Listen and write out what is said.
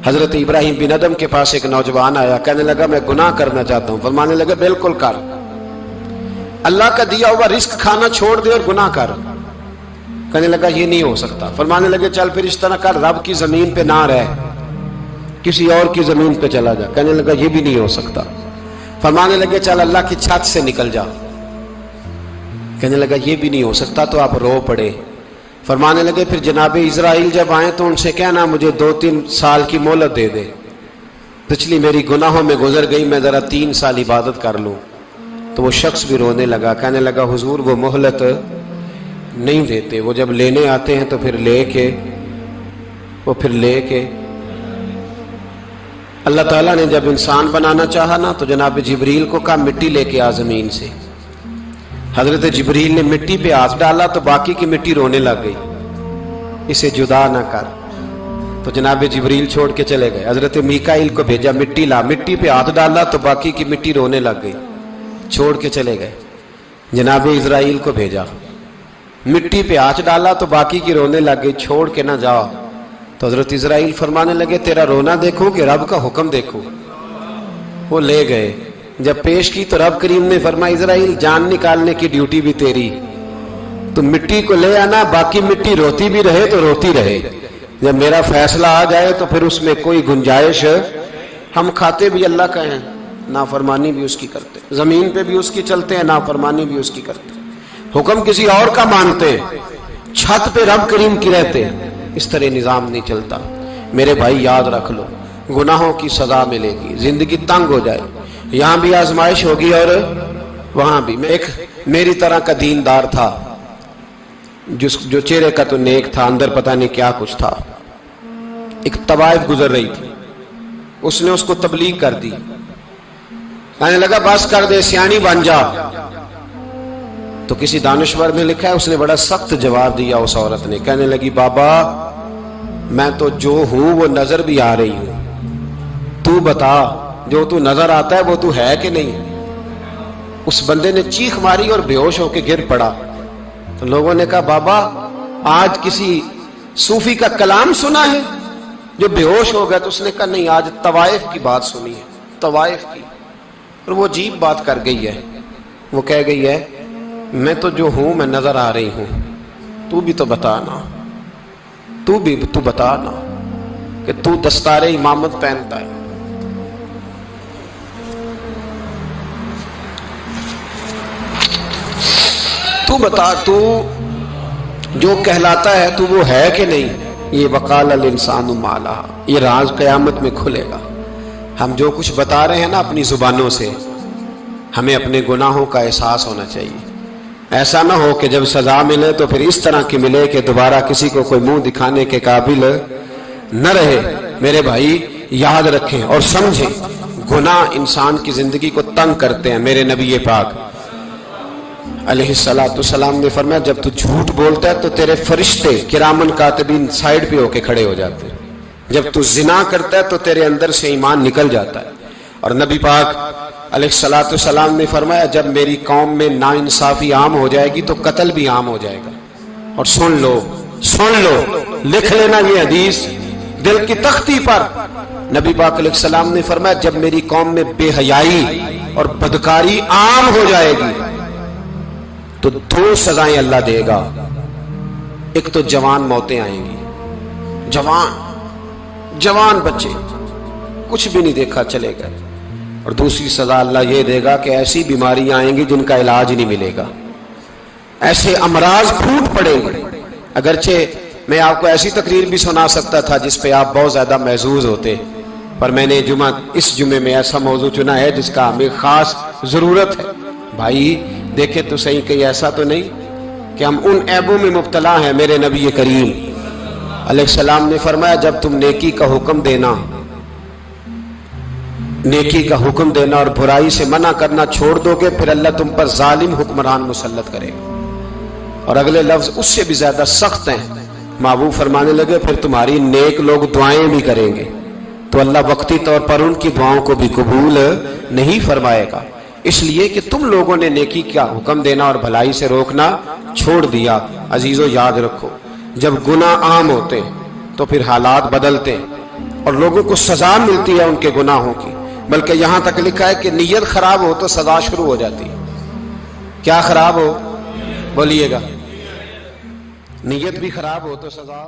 حضرت ابراہیم بن ادم کے پاس ایک نوجوان آیا، کہنے لگا میں گناہ کرنا چاہتا ہوں. فرمانے لگے بالکل کر، اللہ کا دیا ہوا رزق کھانا چھوڑ دے اور گناہ کر. کہنے لگا یہ نہیں ہو سکتا. فرمانے لگے چل پھر اس طرح کر، رب کی زمین پہ نہ رہ، کسی اور کی زمین پہ چلا جا. کہنے لگا یہ بھی نہیں ہو سکتا. فرمانے لگے چل اللہ کی چھت سے نکل جا. کہنے لگا یہ بھی نہیں ہو سکتا. تو آپ رو پڑے. فرمانے لگے پھر جناب اسرائیل جب آئیں تو ان سے کہنا مجھے 2-3 سال کی مہلت دے دے، پچھلی میری گناہوں میں گزر گئی، میں ذرا 3 سال عبادت کر لوں. تو وہ شخص بھی رونے لگا، کہنے لگا حضور وہ مہلت نہیں دیتے، وہ جب لینے آتے ہیں تو پھر لے کے اللہ تعالیٰ نے جب انسان بنانا چاہا نا تو جناب جبریل کو کہا مٹی لے کے آ زمین سے. حضرت جبریل نے مٹی پہ ہاتھ ڈالا تو باقی کی مٹی رونے لگ گئی، اسے جدا نہ کر. تو جناب جبریل چھوڑ کے چلے گئے. حضرت میکائیل کو بھیجا مٹی لا، مٹی پہ ہاتھ ڈالا تو باقی کی مٹی رونے لگ گئی، چھوڑ کے چلے گئے. جناب اسرائیل کو بھیجا، مٹی پہ ہاتھ ڈالا تو باقی کی رونے لگ گئی، چھوڑ کے نہ جاؤ. تو حضرت اسرائیل فرمانے لگے تیرا رونا دیکھو کہ رب کا حکم دیکھو. وہ لے گئے، جب پیش کی تو رب کریم نے فرمایا اسرائیل جان نکالنے کی ڈیوٹی بھی تیری، تو مٹی کو لے آنا، باقی مٹی روتی بھی رہے تو روتی رہے. جب میرا فیصلہ آ جائے تو پھر اس میں کوئی گنجائش، ہم کھاتے بھی اللہ کا ہیں، نافرمانی بھی اس کی کرتے، زمین پہ بھی اس کی چلتے ہیں، نافرمانی بھی اس کی کرتے، حکم کسی اور کا مانتے، چھت پہ رب کریم کی رہتے. اس طرح نظام نہیں چلتا. میرے بھائی یاد رکھ لو، گناہوں کی سزا ملے گی، زندگی تنگ ہو جائے، یہاں بھی آزمائش ہوگی اور وہاں بھی. میں ایک میری طرح کا دیندار تھا جو چہرے کا تو نیک تھا، اندر پتہ نہیں کیا کچھ تھا. ایک طوائف گزر رہی تھی، اس نے اس کو تبلیغ کر دی، کہنے لگا بس کر دے، سیانی بن جا. تو کسی دانشور نے لکھا ہے اس نے بڑا سخت جواب دیا اس عورت نے. کہنے لگی بابا میں تو جو ہوں وہ نظر بھی آ رہی ہوں، تو بتا جو تو نظر آتا ہے وہ تو ہے کہ نہیں. اس بندے نے چیخ ماری اور بے ہوش ہو کے گر پڑا. تو لوگوں نے کہا بابا آج کسی صوفی کا کلام سنا ہے جو بے ہوش ہو گیا. تو اس نے کہا نہیں، آج طوائف کی بات سنی ہے، طوائف کی. اور وہ عجیب بات کر گئی ہے، وہ کہہ گئی ہے میں تو جو ہوں میں نظر آ رہی ہوں، تو بھی تو بتانا، تو بتانا کہ تو دستار امامت پہنتا ہے. تو بتا تو جو کہلاتا ہے تو وہ ہے کہ نہیں. یہ وقال الانسان ما لہا، یہ راز قیامت میں کھلے گا. ہم جو کچھ بتا رہے ہیں نا اپنی زبانوں سے، ہمیں اپنے گناہوں کا احساس ہونا چاہیے. ایسا نہ ہو کہ جب سزا ملے تو پھر اس طرح کی ملے کہ دوبارہ کسی کو کوئی منہ دکھانے کے قابل نہ رہے. میرے بھائی یاد رکھیں اور سمجھیں، گناہ انسان کی زندگی کو تنگ کرتے ہیں. میرے نبی پاک علیہ السلام نے فرمایا جب تو جھوٹ بولتا ہے تو تیرے فرشتے کرامن کاتبین سائیڈ پہ ہو کے کھڑے ہو جاتے ہیں. جب تو زنا کرتا ہے تو تیرے اندر سے ایمان نکل جاتا ہے. اور نبی پاک علیہ السلام نے فرمایا جب میری قوم میں ناانصافی عام ہو جائے گی تو قتل بھی عام ہو جائے گا. اور سن لو لکھ لینا یہ حدیث دل کی تختی پر. نبی پاک علیہ السلام نے فرمایا جب میری قوم میں بے حیائی اور بدکاری عام ہو جائے گی تو 2 سزائیں اللہ دے گا. ایک تو جوان موتیں آئیں گی، جوان بچے کچھ بھی نہیں دیکھا چلے گئے. اور دوسری سزا اللہ یہ دے گا کہ ایسی بیماریاں آئیں گی جن کا علاج نہیں ملے گا، ایسے امراض پھوٹ پڑیں گے. اگرچہ میں آپ کو ایسی تقریر بھی سنا سکتا تھا جس پہ آپ بہت زیادہ محظوظ ہوتے، پر میں نے اس جمعے میں ایسا موضوع چنا ہے جس کا ہمیں خاص ضرورت ہے. بھائی دیکھیں تو صحیح، کہیں ایسا تو نہیں کہ ہم ان عیبوں میں مبتلا ہیں. میرے نبی کریم علیہ السلام نے فرمایا جب تم نیکی کا حکم دینا اور برائی سے منع کرنا چھوڑ دو گے پھر اللہ تم پر ظالم حکمران مسلط کرے گا. اور اگلے لفظ اس سے بھی زیادہ سخت ہیں. محبوب فرمانے لگے پھر تمہاری نیک لوگ دعائیں بھی کریں گے تو اللہ وقتی طور پر ان کی دعاؤں کو بھی قبول نہیں فرمائے گا. اس لیے کہ تم لوگوں نے نیکی کا حکم دینا اور بھلائی سے روکنا چھوڑ دیا. عزیزو یاد رکھو جب گناہ عام ہوتے تو پھر حالات بدلتے. اور لوگوں کو سزا ملتی ہے ان کے گناہوں کی، بلکہ یہاں تک لکھا ہے کہ نیت خراب ہو تو سزا شروع ہو جاتی ہے۔ کیا خراب ہو؟ بولیے گا۔ نیت بھی خراب ہو تو سزا